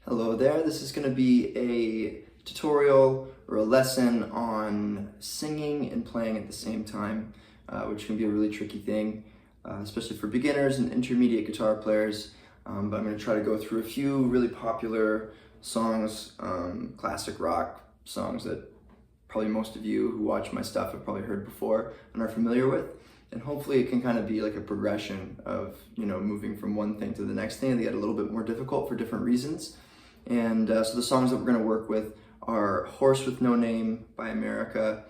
Hello there, this is going to be a tutorial or a lesson on singing and playing at the same time, which can be a really tricky thing, especially for beginners and intermediate guitar players. But I'm going to try to go through a few really popular songs, classic rock songs that probably most of you who watch my stuff have probably heard before and are familiar with. And hopefully it can kind of be like a progression of, moving from one thing to the next thing. They get a little bit more difficult for different reasons. And so the songs that we're going to work with are Horse with No Name by America,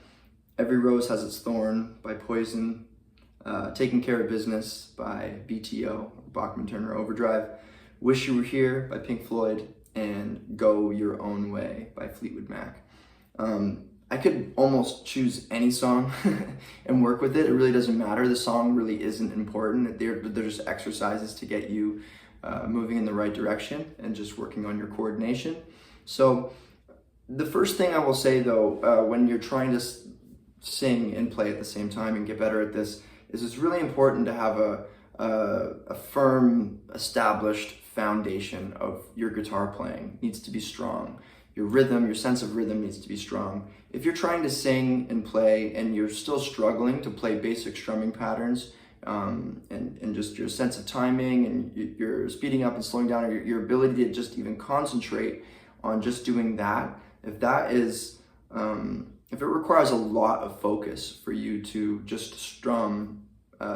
Every Rose Has Its Thorn by Poison, Taking Care of Business by BTO, Bachman Turner Overdrive, Wish You Were Here by Pink Floyd, and Go Your Own Way by Fleetwood Mac. I could almost choose any song and work with it. It really doesn't matter. The song really isn't important. They're just exercises to get you moving in the right direction and just working on your coordination. So the first thing I will say though, when you're trying to sing and play at the same time and get better at this, is it's really important to have a firm, established foundation of your guitar playing. It needs to be strong. Your rhythm, your sense of rhythm needs to be strong. If you're trying to sing and play and you're still struggling to play basic strumming patterns, and just your sense of timing and your speeding up and slowing down, or your ability to just even concentrate on just doing that, if that is, if it requires a lot of focus for you to just strum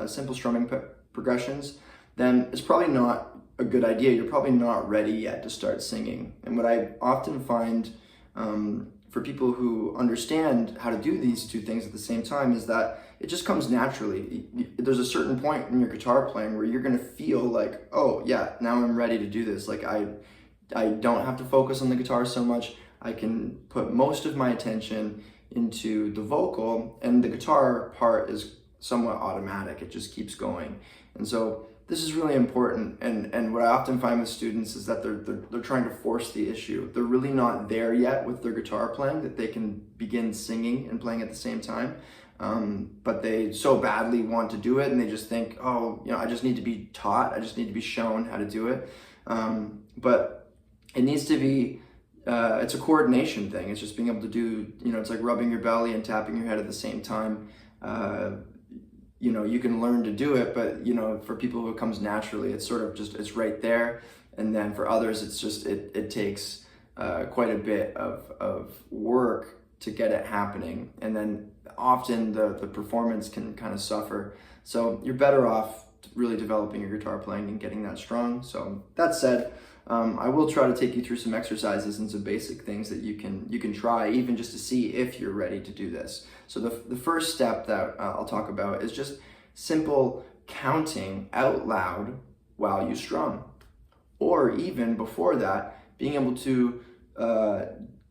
simple strumming progressions, then it's probably not a good idea. You're probably not ready yet to start singing. And what I often find for people who understand how to do these two things at the same time is that it just comes naturally. There's a certain point in your guitar playing where you're gonna feel like, oh yeah, now I'm ready to do this. Like I don't have to focus on the guitar so much. I can put most of my attention into the vocal, and the guitar part is somewhat automatic. It just keeps going. And so this is really important, and what I often find with students is that they're trying to force the issue. They're really not there yet with their guitar playing that they can begin singing and playing at the same time, but they so badly want to do it, and they just think, oh, I just need to be taught, I just need to be shown how to do it. But it needs to be, it's a coordination thing. It's just being able to do, it's like rubbing your belly and tapping your head at the same time. You can learn to do it, but for people who it comes naturally, it's sort of just, it's right there. And then for others, it's just, it takes quite a bit of work to get it happening. And then often the performance can kind of suffer. So you're better off really developing your guitar playing and getting that strong. So that said, I will try to take you through some exercises and some basic things that you can try, even just to see if you're ready to do this. So the first step that I'll talk about is just simple counting out loud while you strum. Or even before that, being able to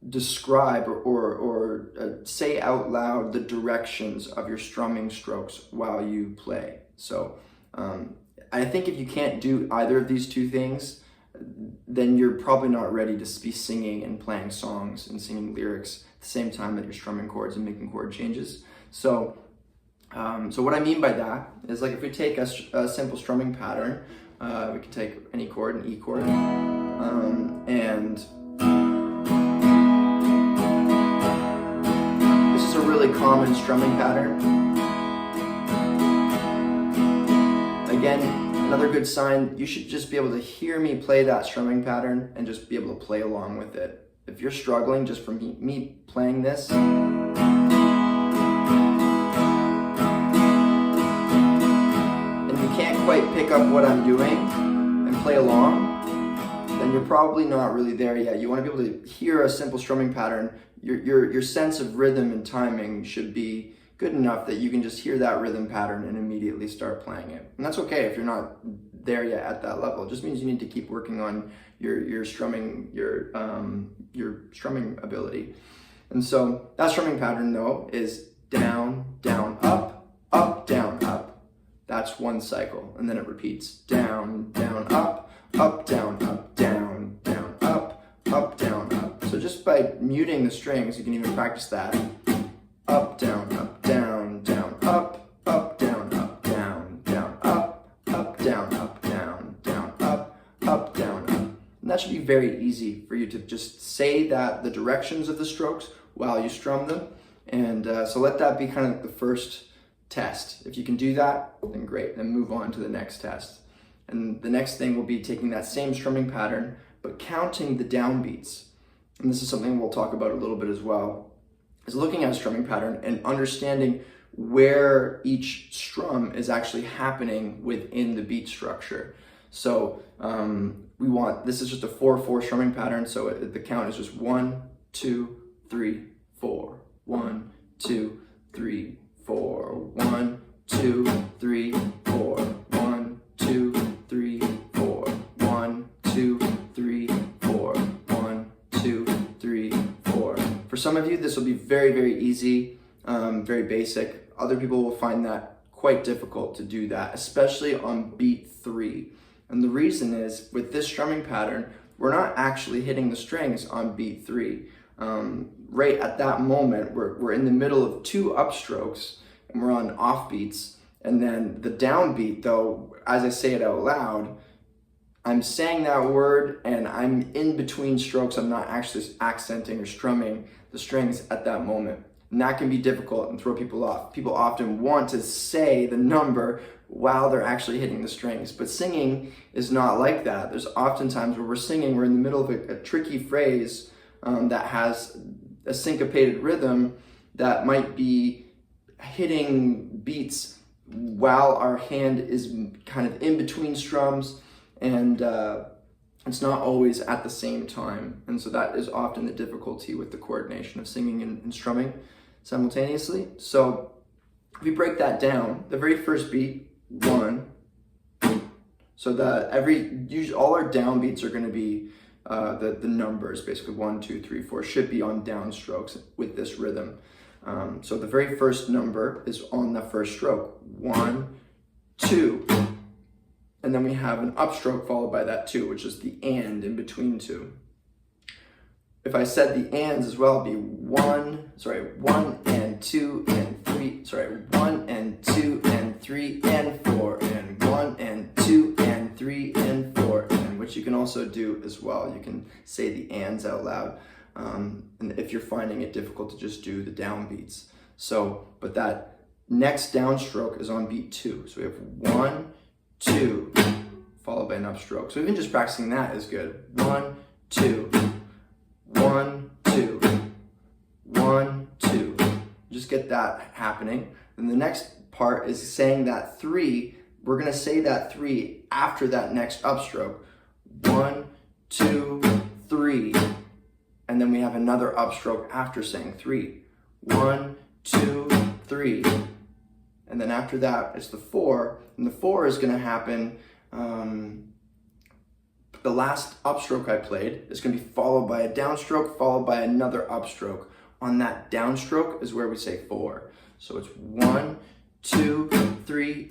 describe or say out loud the directions of your strumming strokes while you play. So I think if you can't do either of these two things, then you're probably not ready to be singing and playing songs and singing lyrics at the same time that you're strumming chords and making chord changes. So what I mean by that is, like, if we take a simple strumming pattern, we can take any chord, an E chord, and this is a really common strumming pattern. Again, another good sign, you should just be able to hear me play that strumming pattern and just be able to play along with it. If you're struggling just from me playing this, and you can't quite pick up what I'm doing and play along, then you're probably not really there yet. You want to be able to hear a simple strumming pattern. Your sense of rhythm and timing should be good enough that you can just hear that rhythm pattern and immediately start playing it. And that's okay if you're not there yet at that level. It just means you need to keep working on your strumming, your strumming ability. And so that strumming pattern though is down, down, up, up, down, up. That's one cycle, and then it repeats down, down, up, down, up, down, down, up, down, up. So just by muting the strings, you can even practice that. Up, down, down, down, up, down, down, down, up, down, down, down, up, down, up. And that should be very easy for you to just say that the directions of the strokes while you strum them. And so let that be kind of the first test. If you can do that, then great, then move on to the next test. And the next thing will be taking that same strumming pattern, but counting the downbeats. And this is something we'll talk about a little bit as well, is looking at a strumming pattern and understanding where each strum is actually happening within the beat structure. So this is just a 4/4 strumming pattern, so the count is just 1, 2, 3, 4. 1, 2, 3, 4. 1, 2, 3, 4. 1, 2, 3, 4. 1, 2, 3, 4. 1, 2, 3, 4. For some of you, this will be very, very easy, very basic. Other people will find that quite difficult to do that, especially on beat 3. And the reason is, with this strumming pattern, we're not actually hitting the strings on beat 3. Right at that moment, we're in the middle of 2 upstrokes, and we're on offbeats. And then the downbeat, though, as I say it out loud, I'm saying that word and I'm in between strokes. I'm not actually accenting or strumming the strings at that moment. And that can be difficult and throw people off. People often want to say the number while they're actually hitting the strings, but singing is not like that. There's often times where we're in the middle of a tricky phrase that has a syncopated rhythm that might be hitting beats while our hand is kind of in between strums, and it's not always at the same time. And so that is often the difficulty with the coordination of singing and strumming simultaneously. So if we break that down, the very first beat, 1, so all our downbeats are going to be the numbers, basically 1, 2, 3, 4, should be on downstrokes with this rhythm. So the very first number is on the first stroke, 1, 2, and then we have an upstroke followed by that 2, which is the and in between 2. If I said the ands as well, it'd be 1 and 2 and 3, 1 and 2 and 3 and 4, and 1 and 2 and 3 and 4, and which you can also do as well. You can say the ands out loud, and if you're finding it difficult to just do the downbeats. But that next downstroke is on beat 2. So we have 1, 2, followed by an upstroke. So even just practicing that is good. 1, 2, 1, 2, 1, 2. Just get that happening. And the next part is saying that 3. We're going to say that 3 after that next upstroke. 1, 2, 3. And then we have another upstroke after saying 3. 1, 2, 3. And then after that, it's the 4. And the 4 is going to happen. The last upstroke I played is going to be followed by a downstroke, followed by another upstroke. On that downstroke is where we say 4. So it's 1, 2, 3,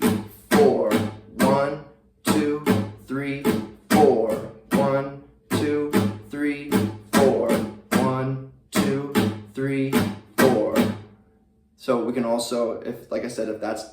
4. 1, 2, 3, 4. 1, 2, 3, 4. 1, 2, 3, 4. So we can also, like I said, if that's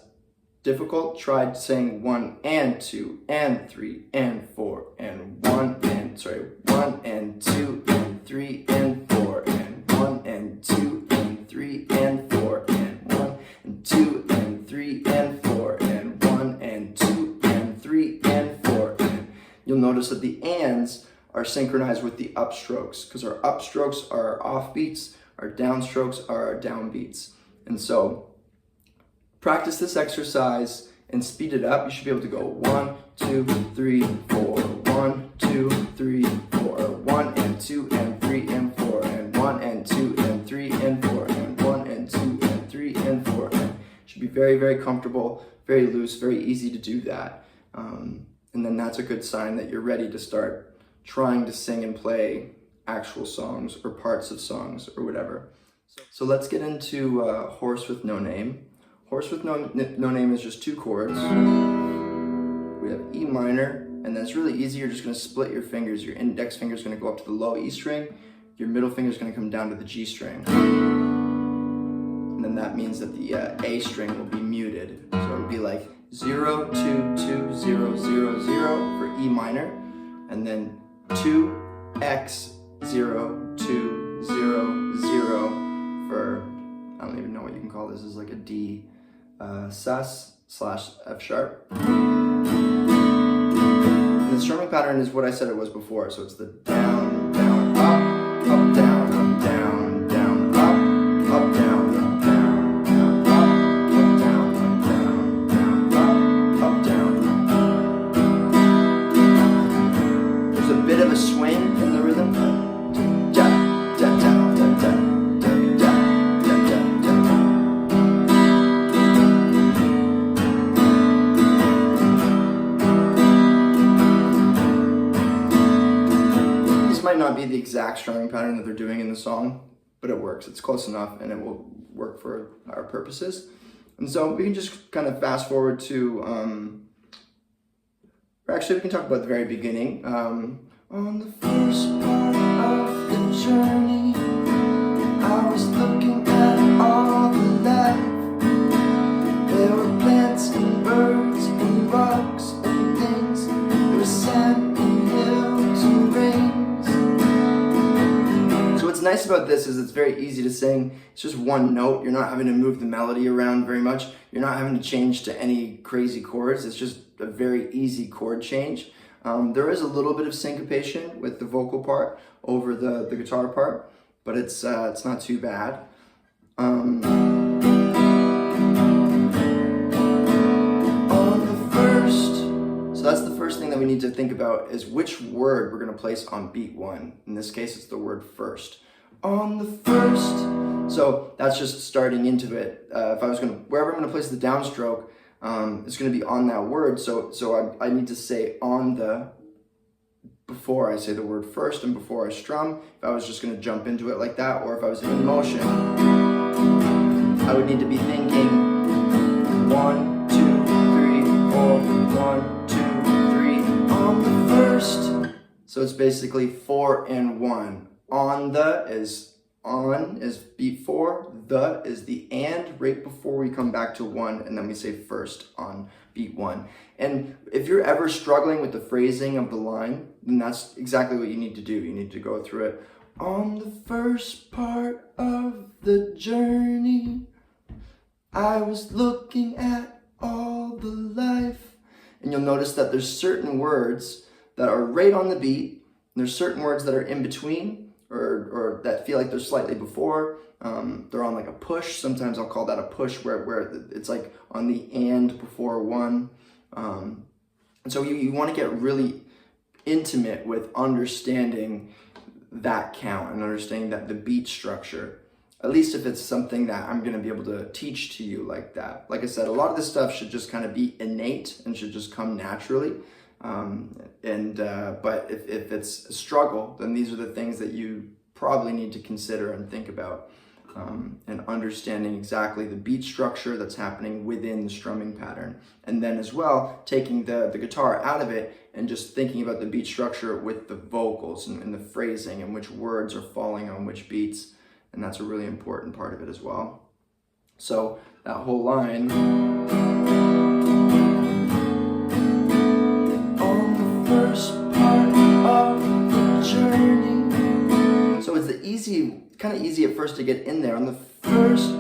difficult, try saying 1 and 2 and 3 and 4 and 1 and 2 and 3 and 4 and 1 and 2 and 3 and 4 and 1 and 2 and 3 and 4 and 1 and 2 and 3 and 4. And you'll notice that the ands are synchronized with the upstrokes, because our upstrokes are our offbeats, our downstrokes are our downbeats. And so practice this exercise and speed it up. You should be able to go 1, 2, 3, 4, 1, 2, 3, 4, 1 and 2 and 3 and 4, and 1 and 2 and 3 and 4, and 1 and 2 and 3 and 4. And it should be very, very comfortable, very loose, very easy to do that. And then that's a good sign that you're ready to start trying to sing and play actual songs or parts of songs or whatever. So let's get into Horse with No Name. Horse with no Name is just 2 chords. We have E minor, and then it's really easy. You're just going to split your fingers. Your index finger is going to go up to the low E string. Your middle finger is going to come down to the G string. And then that means that the A string will be muted. So it would be like 0, 2, 2, 0, 0, 0 for E minor. And then 2x 0 2 0 0 for, I don't even know what you can call this, is like a D sus slash F sharp. And the strumming pattern is what I said it was before, so it's the down, down, up, down, down, down, up, down, down, down, up, down, down, down, up, down. There's a bit of a swing in the rhythm. Ja, ja, ja, ja, ja, ja, ja, ja, ja, ja. This might not be the exact strumming pattern that they're doing in the song, but it works. It's close enough and it will work for our purposes. And so we can just kind of fast forward to, or actually we can talk about the very beginning. On the first part of the journey, I was looking at all the life. There were plants and birds and rocks and things. There was sand and hills and rains. So what's nice about this is it's very easy to sing. It's just one note. You're not having to move the melody around very much. You're not having to change to any crazy chords. It's just a very easy chord change. There is a little bit of syncopation with the vocal part over the guitar part, but it's not too bad. On the first, so that's the first thing that we need to think about is which word we're going to place on beat 1. In this case, it's the word first. On the first, so that's just starting into it. If I was going to, wherever I'm going to place the downstroke, it's going to be on that word, so I need to say on the before I say the word first and before I strum. If I was just going to jump into it like that, or if I was in motion, I would need to be thinking 1, 2, 3, 4, 1, 2, 3 on the first. So it's basically 4 and 1. On is beat 4, the is the and right before we come back to 1, and then we say first on beat 1. And if you're ever struggling with the phrasing of the line, then that's exactly what you need to do. You need to go through it. On the first part of the journey, I was looking at all the life. And you'll notice that there's certain words that are right on the beat, and there's certain words that are in between, or that feel like they're slightly before. They're on like a push. Sometimes I'll call that a push where it's like on the and before 1. And so you want to get really intimate with understanding that count and understanding that the beat structure, at least if it's something that I'm going to be able to teach to you like that. Like I said, a lot of this stuff should just kind of be innate and should just come naturally. But if it's a struggle, then these are the things that you probably need to consider and think about, and understanding exactly the beat structure that's happening within the strumming pattern. And then as well, taking the guitar out of it and just thinking about the beat structure with the vocals and the phrasing and which words are falling on which beats. And that's a really important part of it as well. So that whole line. Kind of easy at first to get in there on the first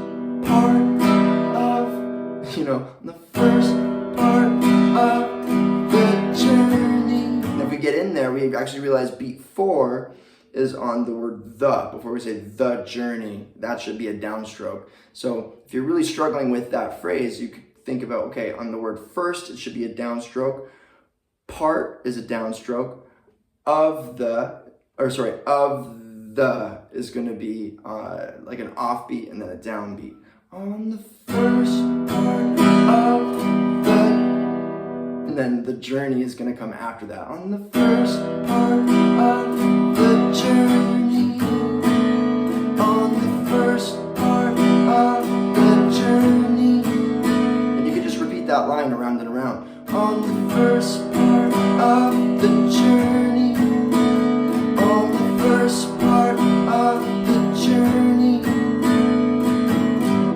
part of, on the first part of the journey. And if we get in there, we actually realize beat 4 is on the word the. Before we say the journey, that should be a downstroke. So if you're really struggling with that phrase, you could think about, okay, on the word first, it should be a downstroke. Part is a downstroke. Of the is going to be like an offbeat and then a downbeat. On the first part of the, and then the journey is going to come after that. On the first part of the journey. On the first part of the journey. And you can just repeat that line around and around. On the first part of the journey. On the first part of the journey,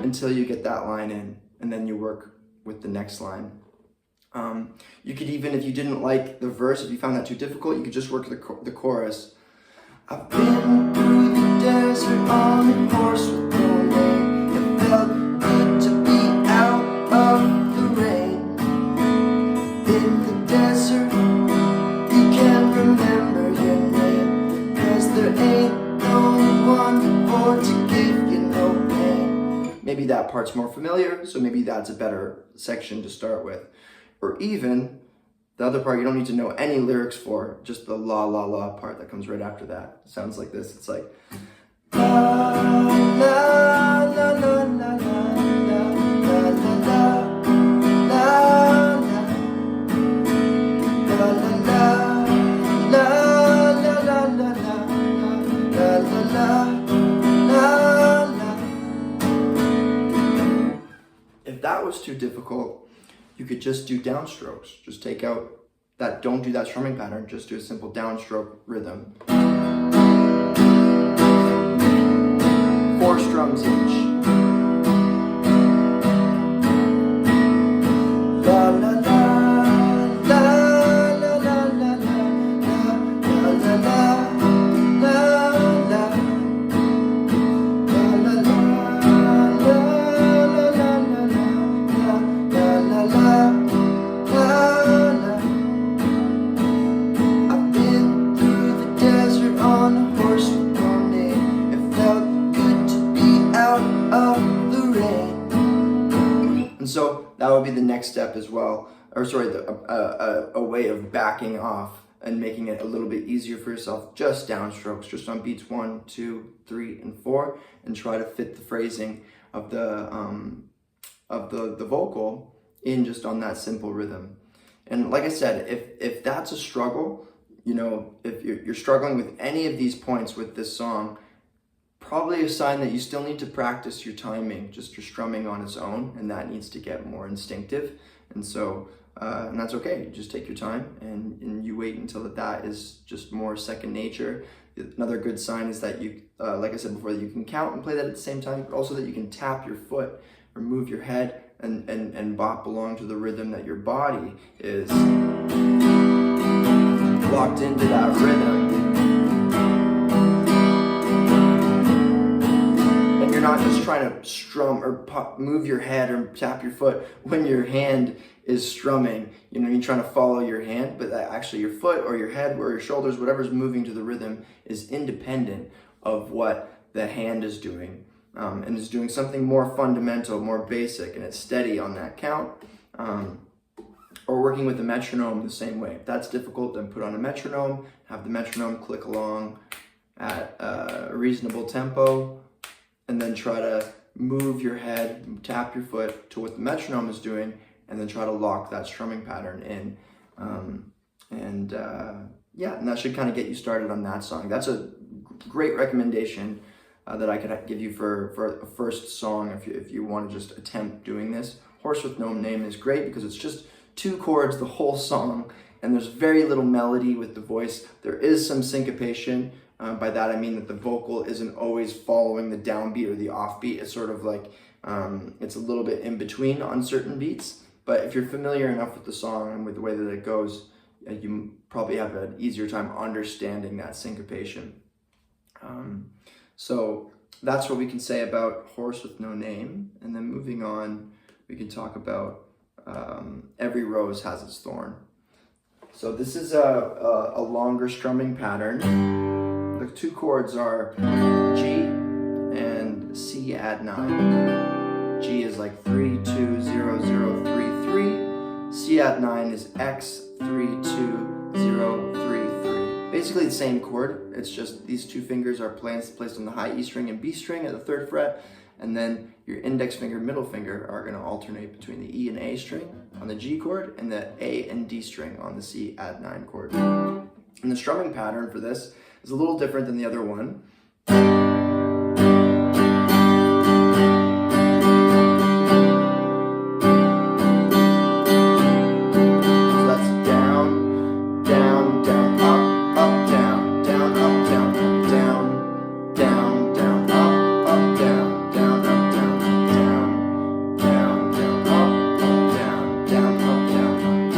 until you get that line in, and then you work with the next line. You could even, if you didn't like the verse, if you found that too difficult, you could just work the chorus. I've been through the desert on a horse with no name. It felt good to be out of the rain. In the desert, you can remember your name, 'cause there ain't no one for to give you no pain. Maybe that part's more familiar, so maybe that's a better section to start with. Or even the other part you don't need to know any lyrics for, just the la la la part that comes right after that. It sounds like this. It's like la la la la la la la la la la la la. If that was too difficult, you could just do downstrokes. Just take out that, don't do that strumming pattern, just do a simple downstroke rhythm. 4 strums each. La la la la la la la la la la la la. So that would be the next step as well, or sorry, a way of backing off and making it a little bit easier for yourself. Just downstrokes, just on beats 1, 2, 3, and 4, and try to fit the phrasing of the vocal in just on that simple rhythm. And like I said, if that's a struggle, you know, if you're struggling with any of these points with this song, probably a sign that you still need to practice your timing, just your strumming on its own, and that needs to get more instinctive. And so, and that's okay. You just take your time and you wait until that is just more second nature. Another good sign is that you, like I said before, that you can count and play that at the same time, but also that you can tap your foot or move your head and bop along to the rhythm, that your body is locked into that rhythm. You're not just trying to strum or move your head or tap your foot when your hand is strumming. You know, you're trying to follow your hand, but actually your foot or your head or your shoulders, whatever's moving to the rhythm, is independent of what the hand is doing, and is doing something more fundamental, more basic, and it's steady on that count. Or working with a metronome the same way. If that's difficult, then put on a metronome, have the metronome click along at a reasonable tempo, and then try to move your head, tap your foot to what the metronome is doing, and then try to lock that strumming pattern in. Yeah, and that should kind of get you started on that song. That's a great recommendation that I could give you for a first song if you want to just attempt doing this. Horse with No Name is great because it's just 2 chords the whole song, and there's very little melody with the voice. There is some syncopation. By that I mean that the vocal isn't always following the downbeat or the offbeat. It's sort of like, it's a little bit in between on certain beats. But if you're familiar enough with the song and with the way that it goes, you probably have an easier time understanding that syncopation. So that's what we can say about Horse with No Name. And then moving on, we can talk about Every Rose Has Its Thorn. So this is a longer strumming pattern. The 2 chords are G and C add 9. G is like 3, 2, 0, 0, 3, 3. C add 9 is X, 3, 2, 0, 3, 3. Basically the same chord. It's just these 2 fingers are placed on the high E string and B string at the 3rd fret, and then your index finger and middle finger are going to alternate between the E and A string on the G chord and the A and D string on the C add 9 chord. And the strumming pattern for this is a little different than the other one. So that's down, down, down, up, down, down, up, down, down, down, down, up, down, down, up, down, down, down, down, up, down, down, up, down,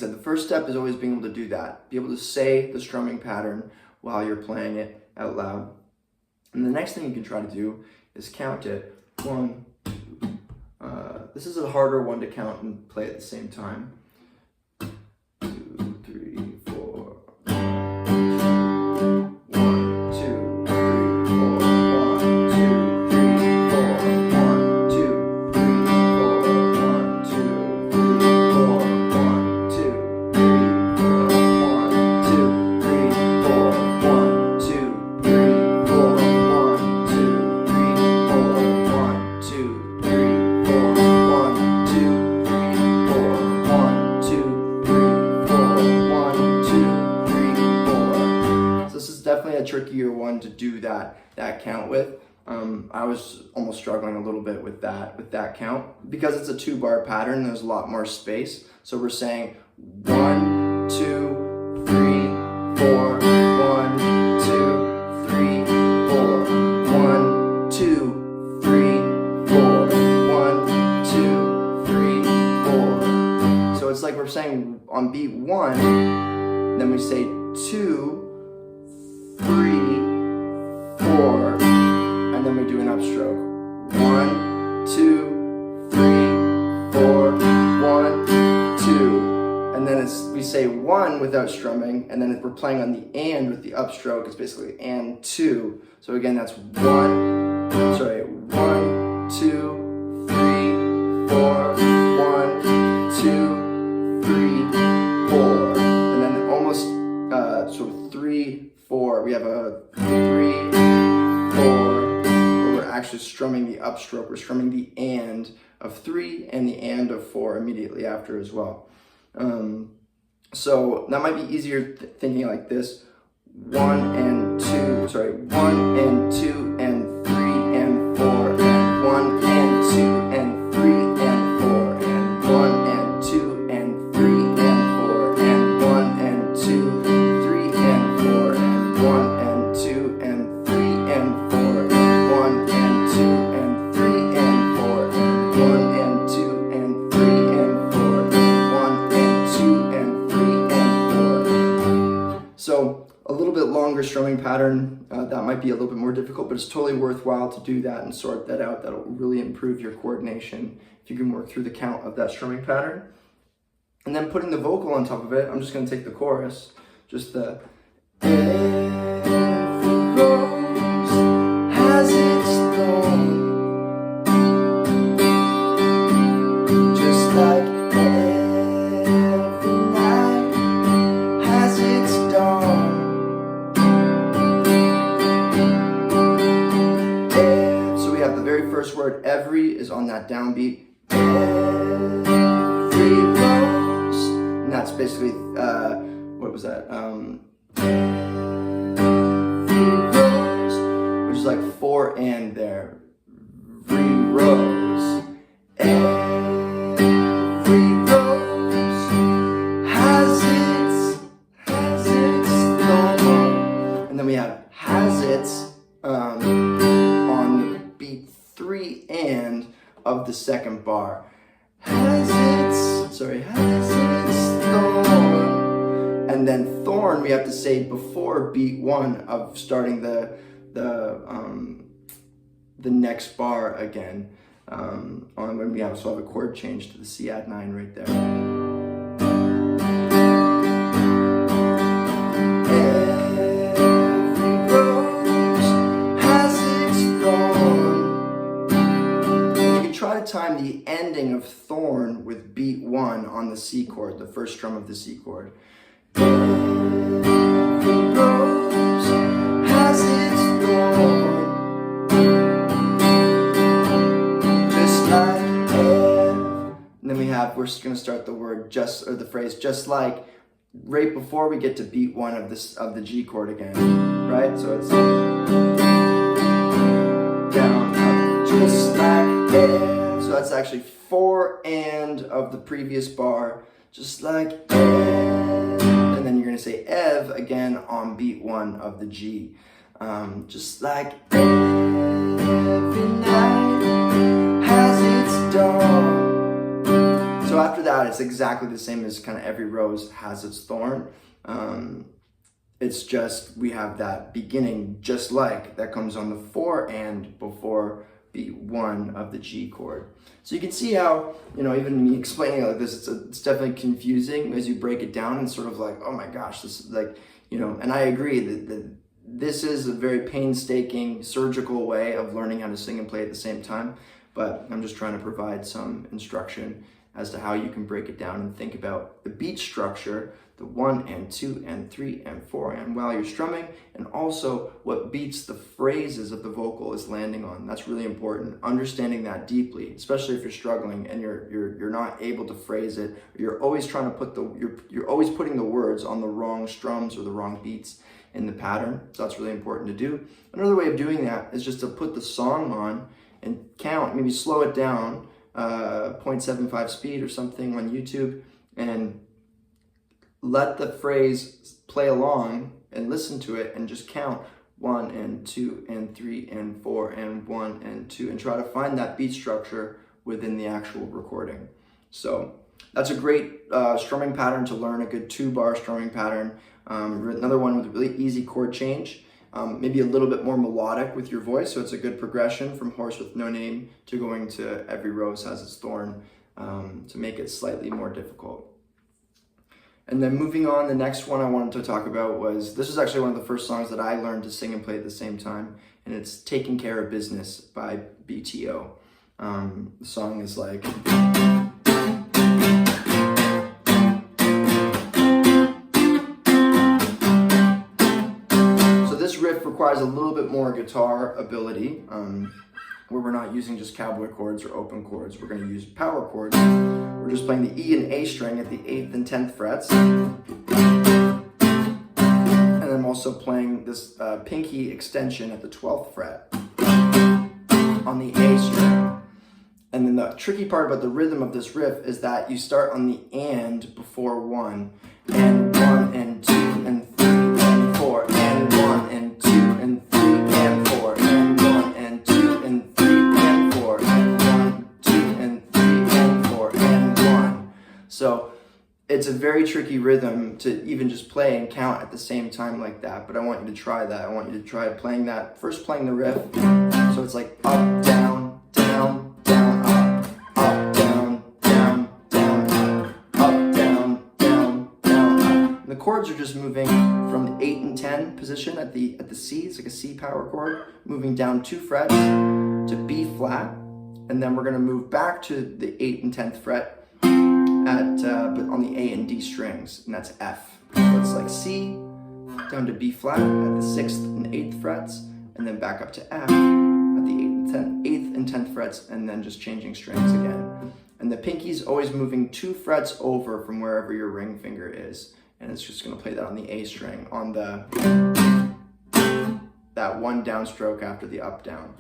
said, the first step is always being able to do that. Be able to say the strumming pattern while you're playing it out loud. And the next thing you can try to do is count it. 1, 2. This is a harder one to count and play at the same time. 2, 3, 4. 1, 2, 3, 4. 1, 2, 3, 4. 1, 2, 3, 4. 1, 2, 3, 4. 1, 2, 3, 4. 1, 2, 3, 4. 1, 2, 3, 4. 1, 2, 3, 4. 1, 2, 3, 4. 1, 2, 3, 4. 1, 2, 3, 4. 1, 2, 3, 4. So this is definitely a trickier one to do that count with. I was almost struggling a little bit with that count because it's a 2-bar pattern. There's a lot more space. So we're saying 1, 2, 3, 4. 1, 2, 3, 4. 1, 2, 3, 4. 1, 2, 3, 4. So it's like we're saying on beat 1, then we say 2, 3, 4, and then we do an upstroke. 1, 2, 3, 4, 1, 2. And then we say 1 without strumming, and then if we're playing on the and with the upstroke, it's basically and 2. So again, that's 1, 2, 3, 4, 1, 2, 3, 4. And then almost, so 3, 4. We have a 3, 4, where we're actually strumming the upstroke. We're strumming the and of 3 and the and of 4 immediately after as well. So that might be easier thinking like this: 1 and 2, 1 and 2 and 3 and 4, and 1 and 2 and 3 and 4, and 1 and 2 and 3 and 4, and 1 and 2, 3 and 4, and 1 and 2 and 3 and 4, and 1 and 2 and 3 and 4, and 1 and 2 and 3 and 4, and 1 and 2 and 3 and 4. So a little bit longer strumming pattern, that might be a little bit more difficult, but it's totally worthwhile to do that and sort that out. That'll really improve your coordination if you can work through the count of that strumming pattern. And then putting the vocal on top of it, I'm just going to take the chorus, just the every rose has its thorn, just like every night has its dawn. So we have the very first word, every, is on that downbeat. Every rose, and that's basically, what was that? Every rose, which is like 4 and there. Every rose, every rose has its thorn. And then we have has its on beat 3 and of the second bar. Has its thorn. And then thorn we have to say before beat 1 of starting the next bar again. On when we also have a chord change to the C add 9 right there. Try to time the ending of thorn with beat 1 on the C chord, the first strum of the C chord. Every rose has its thorn, just like and then we're just going to start the word just, or the phrase just like, right before we get to beat 1 of the G chord again, right? So it's down, up, just like so that's actually 4 and of the previous bar, just like and then you're going to say ev again on beat 1 of the G, just like every night has its dawn. So after that, it's exactly the same as kind of every rose has its thorn. It's just, we have that beginning just like that comes on the 4 and before beat 1 of the G chord. So you can see how, even me explaining it like this, it's definitely confusing as you break it down and sort of like, oh my gosh, this is like, and I agree that this is a very painstaking, surgical way of learning how to sing and play at the same time, but I'm just trying to provide some instruction as to how you can break it down and think about the beat structure, the 1 and 2 and 3 and 4 and while you're strumming, and also what beats the phrases of the vocal is landing on. That's really important. Understanding that deeply, especially if you're struggling and you're not able to phrase it, you're always trying to put you're always putting the words on the wrong strums or the wrong beats in the pattern. So that's really important to do. Another way of doing that is just to put the song on and count, maybe slow it down, 0.75 speed or something on YouTube, and let the phrase play along and listen to it and just count 1 and 2 and 3 and 4 and 1 and 2 and try to find that beat structure within the actual recording. So that's a great strumming pattern to learn, a good 2-bar strumming pattern. Another one with a really easy chord change, maybe a little bit more melodic with your voice, so it's a good progression from Horse with No Name to going to Every Rose Has Its Thorn, to make it slightly more difficult. And then moving on, the next one I wanted to talk about this is actually one of the first songs that I learned to sing and play at the same time, and it's Taking Care of Business by BTO. The song is like... So this riff requires a little bit more guitar ability, where we're not using just cowboy chords or open chords. We're going to use power chords. We're just playing the E and A string at the 8th and 10th frets. And then I'm also playing this pinky extension at the 12th fret on the A string. And then the tricky part about the rhythm of this riff is that you start on the and before 1. And 1 and 2 and 3 and 4. And 1 and 2 and 3 and 4. And 1 and 2 and 3 and 4. And 1, 2 and 3 and 4 and 1. So it's a very tricky rhythm to even just play and count at the same time like that. But I want you to try that. I want you to try playing that. First playing the riff. So it's like up, down, down, down, up, down, down, down, up, down, down, down, up. And the chords are just moving from the 8 and 10 position at the C. It's like a C power chord, moving down 2 frets to B flat, and then we're going to move back to the 8th and 10th fret but on the A and D strings, and that's F. So it's like C down to B flat at the 6th and 8th frets, and then back up to F at the 8th and 10th frets, and then just changing strings again. And the pinky's always moving 2 frets over from wherever your ring finger is, and it's just going to play that on the A string on that 1 downstroke after the up down.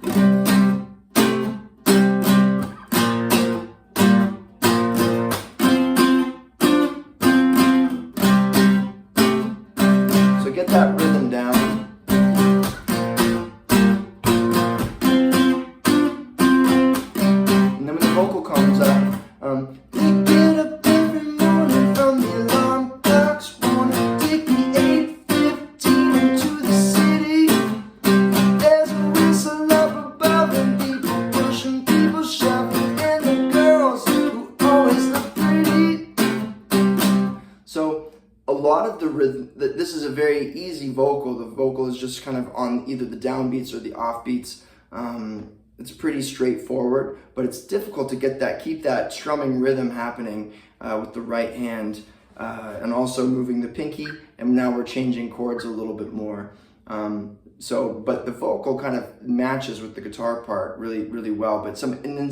So get that rhythm down. And then when the vocal comes up, they get up every morning from the alarm clocks, wanna take me 8:15 into the city. There's a whistle up above and people pushing, people shoving, and the girls who always look pretty. So a lot of the rhythm, this is a very easy vocal. The vocal is just kind of on either the downbeats or the offbeats. It's pretty straightforward, but it's difficult to keep that strumming rhythm happening with the right hand, and also moving the pinky, and now we're changing chords a little bit more. But the vocal kind of matches with the guitar part really, really well, but in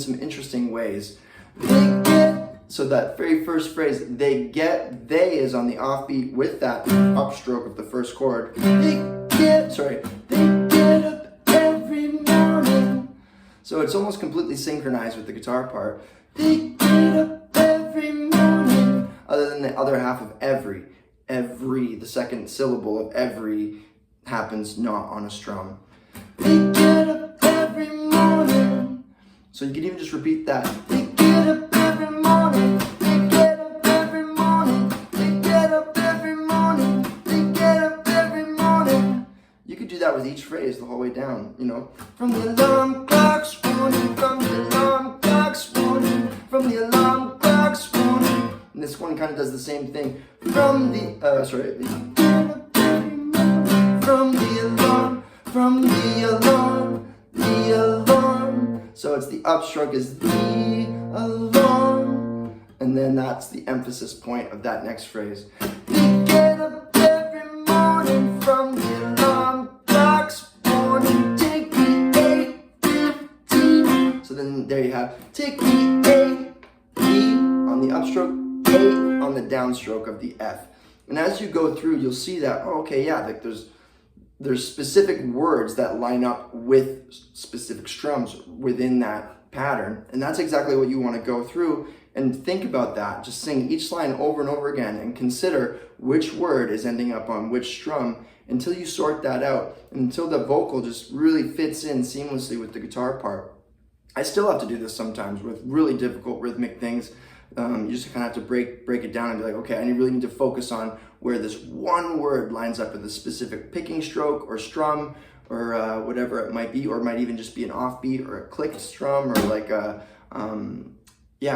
some interesting ways. So that very first phrase, they is on the offbeat with that upstroke of the first chord. They get up every morning. So it's almost completely synchronized with the guitar part. They get up every morning. Other than the other half of every, the second syllable of every happens not on a strum. They get up every morning. So you can even just repeat that. They get up every morning. phrase the whole way down, you know. From the alarm clock's warning, from the alarm clock's warning, from the alarm clock's warning. And this one kind of does the same thing. From the alarm. So it's the upstroke is the alarm, and then that's the emphasis point of that next phrase. We get up every morning from the alarm clock's warning. Take me 8:15. So then there you have take me 8, E on the upstroke, 8 on the downstroke of the F. And as you go through, you'll see that, oh, okay, yeah, like there's specific words that line up with specific strums within that pattern. And that's exactly what you want to go through and think about that. Just sing each line over and over again and consider which word is ending up on which strum until you sort that out, and until the vocal just really fits in seamlessly with the guitar part. I still have to do this sometimes with really difficult rhythmic things. You just kind of have to break it down and be like, okay, I really need to focus on where this one word lines up with a specific picking stroke or strum or whatever it might be, or it might even just be an offbeat or a click strum, or like a,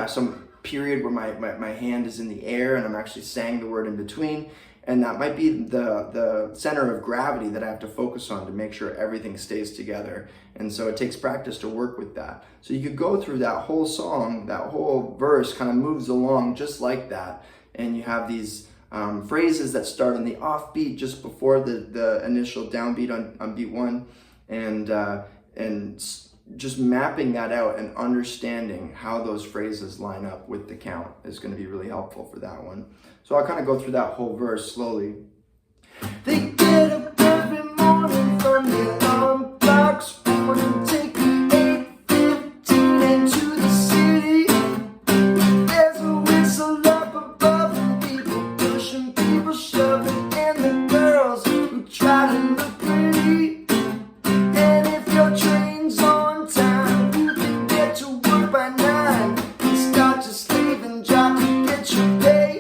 some period where my hand is in the air and I'm actually saying the word in between. And that might be the center of gravity that I have to focus on to make sure everything stays together. And so it takes practice to work with that. So you could go through that whole song, that whole verse kind of moves along just like that. And you have these phrases that start on the offbeat just before the initial downbeat on beat one. And just mapping that out and understanding how those phrases line up with the count is going to be really helpful for that one. So I'll kind of go through that whole verse slowly. They get up every morning from the alarm clock's warning, take me 8:15 into the city. There's a whistle up above and people pushing, people shoving, and the girls who try to look pretty. And if your train's on time, you can get to work by 9 and start to slave and job to get your pay.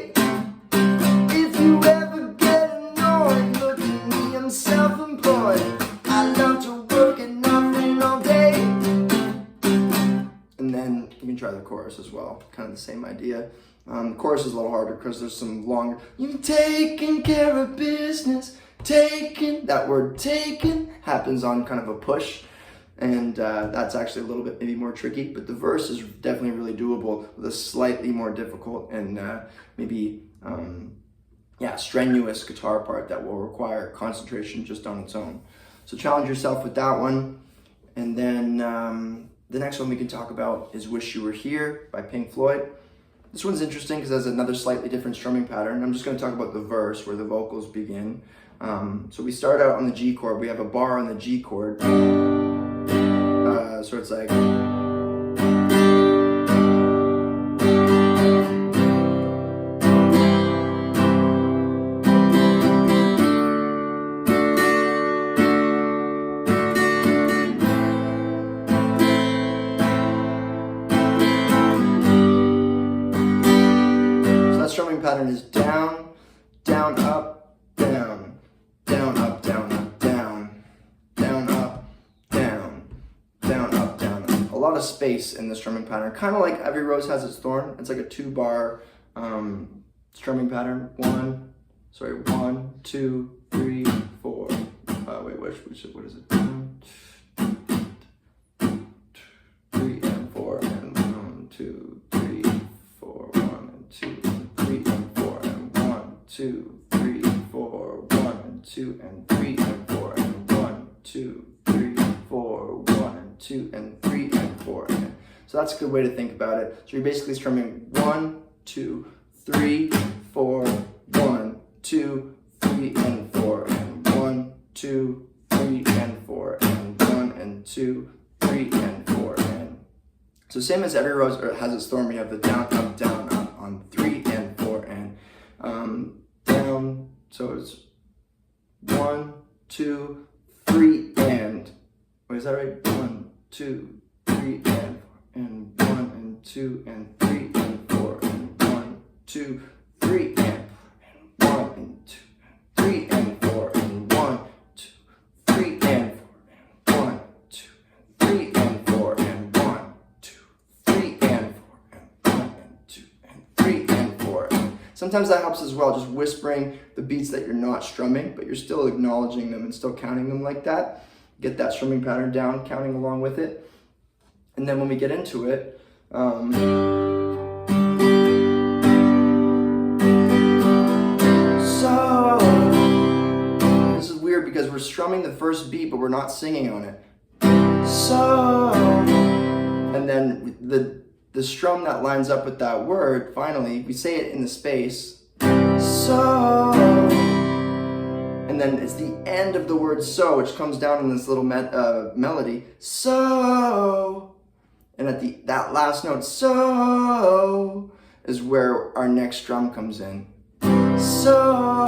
Self-employed, I love to work and nothing all day. And then you can try the chorus as well, kind of the same idea. The chorus is a little harder because there's some longer. You've taken care of business, taken. That word taken happens on kind of a push, and that's actually a little bit maybe more tricky, but the verse is definitely really doable with a slightly more difficult and strenuous guitar part that will require concentration just on its own. So challenge yourself with that one. And then the next one we can talk about is Wish You Were Here by Pink Floyd. This one's interesting because it has another slightly different strumming pattern. I'm just going to talk about the verse where the vocals begin. So we start out on the G chord. We have a bar on the G chord. So it's like... strumming pattern is down, down, up, down, down, up, down, up, down, down, up, down, down, up, down, up. A lot of space in the strumming pattern, kind of like Every Rose Has Its Thorn. It's like a 2-bar strumming pattern. 1, 2, 3, 4. What is it? 1, 3, and 4, and 1, 2, 3, 4, 1, and 2. 2, 3, 4, 1, and 2, and 3, and 4, and 1, 2, 3, 4, 1, and 2, and 3, and 4. And so that's a good way to think about it. So you're basically strumming 1, 2, 3, 4, 1, 2, 3, and 4, and 1, 2, 3, and 4, and 1, and 2, 3, and 4. And so same as Every Rose Has Its Thorn, we have the down, up on 3 and 4, and down, so it's 1, 2, 3, and, wait, is that right? 1, 2, 3, and 1, and 2, and 3, and 4, and 1, 2, 3, and 1, and 2, and 3, and 4, and 1, 2, 3, and 4, Sometimes that helps as well, just whispering the beats that you're not strumming, but you're still acknowledging them and still counting them like that. Get that strumming pattern down, counting along with it. And then when we get into it, so this is weird because we're strumming the first beat, but we're not singing on it. So, and then the strum that lines up with that word, finally, we say it in the space. So, and then it's the end of the word so, which comes down in this little melody. So, and at that last note, so, is where our next strum comes in. So,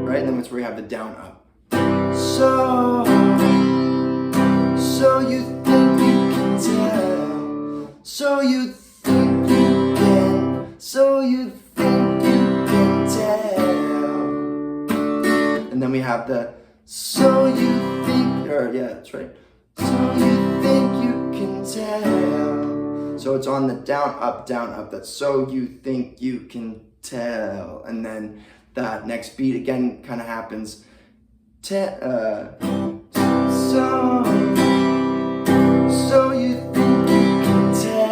right? And then that's where we have the down up. So you think you can tell. So you think you can. So you think you can tell. And then we have the so you think, or yeah, that's right. So you think you can tell. So it's on the down, up, that's so you think you can tell. And then that next beat again kind of happens. So you think you can tell.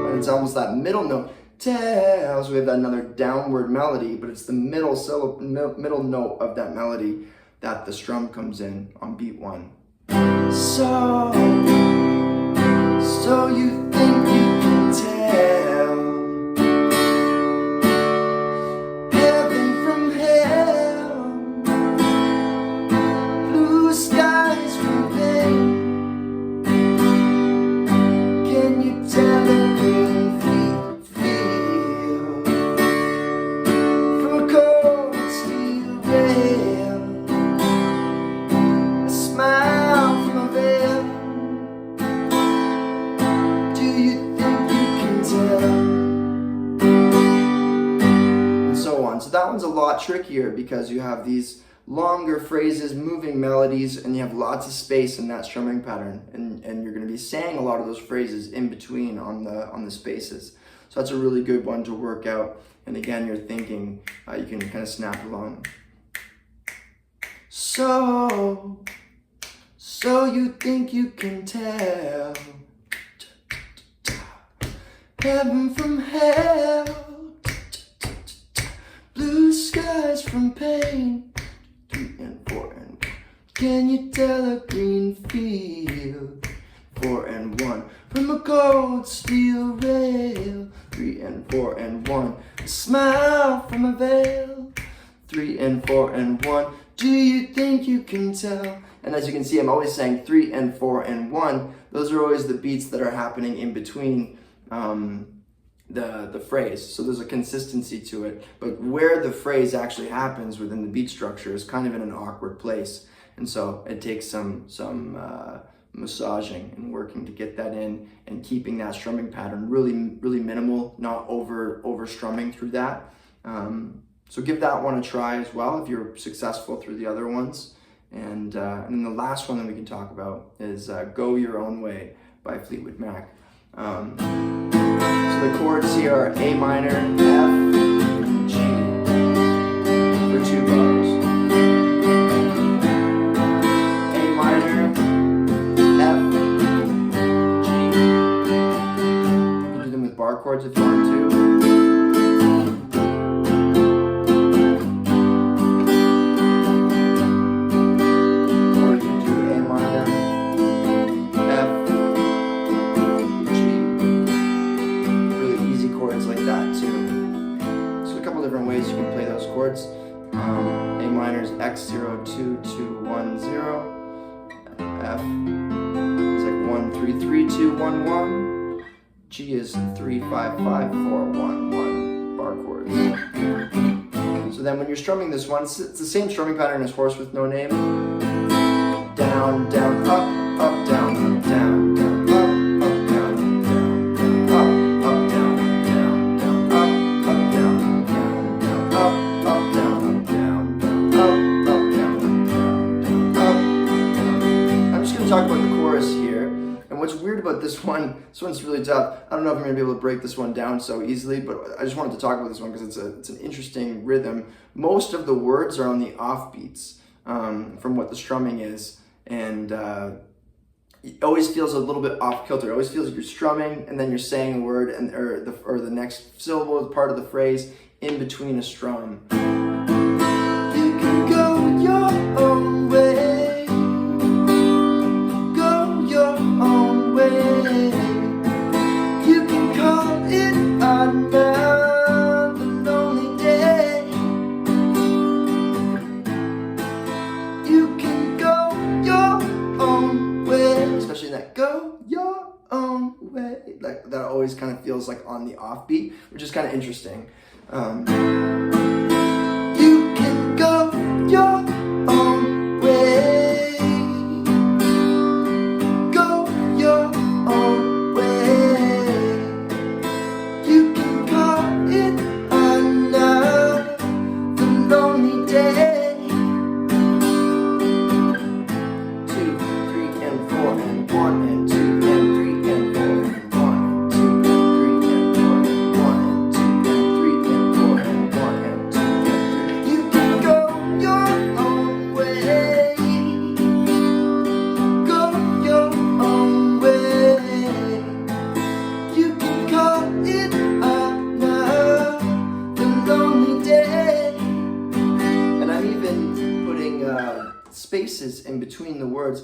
And it's almost that middle note. Tell. So we have that another downward melody, but it's the middle note of that melody that the strum comes in on beat 1. So you think you can tell heaven from hell, blue skies from pain. Can you tell a green field from a cold steel rail, a smile from a veil? Do you think you can tell? And so on. So that one's a lot trickier because you have these longer phrases, moving melodies, and you have lots of space in that strumming pattern, and you're going to be saying a lot of those phrases in between on the spaces. So that's a really good one to work out. And again, you're thinking, you can kind of snap along. So you think you can tell heaven from hell, blue skies from pain. 3 and 4 and 1. Can you tell a green field? 4 and 1. From a cold steel rail. 3 and 4 and 1. A smile from a veil. 3 and 4 and 1. Do you think you can tell? And as you can see, I'm always saying 3 and 4 and 1. Those are always the beats that are happening in between the phrase. So there's a consistency to it, but where the phrase actually happens within the beat structure is kind of in an awkward place, and so it takes some massaging and working to get that in, and keeping that strumming pattern really minimal, not over strumming through that. So give that one a try as well if you're successful through the other ones. And then the last one that we can talk about is Go Your Own Way by Fleetwood Mac. So the chords here are A minor, F, G for 2 bars. A minor, F, G. You can do them with bar chords if you want to. Chords. A minor is X0 2 2 1 0. F is like 1 3 3 2 1 1. G is 3 5 5 4 1 1 bar chords. So then when you're strumming this one, it's the same strumming pattern as Horse with No Name. Down, down, up, up, down, down, down. Talk about the chorus here, and what's weird about this one's really tough. I don't know if I'm gonna be able to break this one down so easily, but I just wanted to talk about this one because it's an interesting rhythm. Most of the words are on the offbeats from what the strumming is, and it always feels a little bit off kilter. It always feels like you're strumming and then you're saying a word or the next syllable is part of the phrase in between a strum. You can go your own way. Go your own way. You can call it another lonely day. You can go your own way. Especially that go your own way. Like that always kind of feels like on the offbeat, which is kind of interesting. You can go your own way. Go your own way. You can call it another lonely day. 2, 3, and 4, and 1, and 2, and 3, and 4, and 1, and 2, and 3, and 4, and 1, and 2, and 3, and 4, and 1, and 2, and 3. You can go your own way. Go your own way. You can call it another lonely day. And I'm even putting spaces in between the words.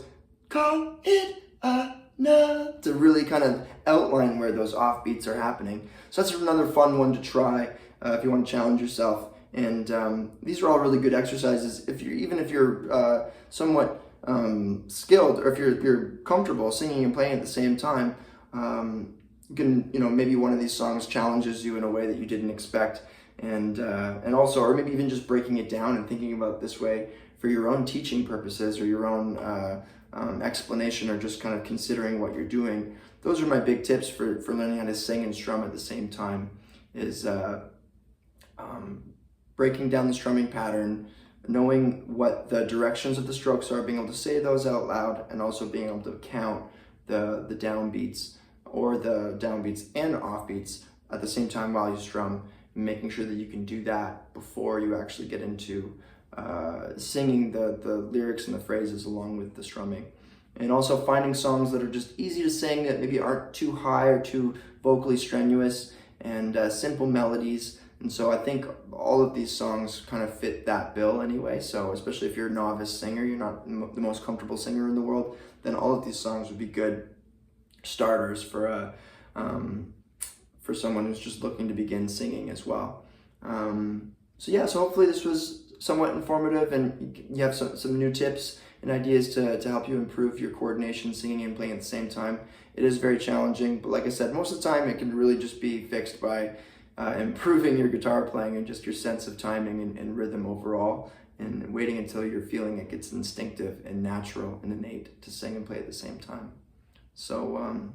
Call it another to really kind of outline where those offbeats are happening. So that's another fun one to try if you want to challenge yourself. And these are all really good exercises. Even if you're somewhat skilled, or if you're comfortable singing and playing at the same time, you can, maybe one of these songs challenges you in a way that you didn't expect, and also, or maybe even just breaking it down and thinking about it this way for your own teaching purposes or your own explanation, or just kind of considering what you're doing. Those are my big tips for learning how to sing and strum at the same time, is breaking down the strumming pattern, knowing what the directions of the strokes are, being able to say those out loud, and also being able to count the downbeats, or the downbeats and offbeats at the same time while you strum, making sure that you can do that before you actually get into singing the lyrics and the phrases along with the strumming. And also finding songs that are just easy to sing, that maybe aren't too high or too vocally strenuous, and simple melodies. And so I think all of these songs kind of fit that bill anyway. So especially if you're a novice singer, you're not the most comfortable singer in the world, then all of these songs would be good starters for someone who's just looking to begin singing as well. So hopefully this was somewhat informative, and you have some new tips and ideas to help you improve your coordination, singing and playing at the same time. It is very challenging, but like I said, most of the time it can really just be fixed by improving your guitar playing and just your sense of timing and rhythm overall, and waiting until you're feeling it gets instinctive and natural and innate to sing and play at the same time. So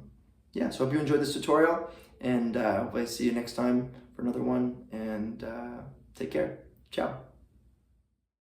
so hope you enjoyed this tutorial, and hopefully I see you next time for another one, and take care. Ciao.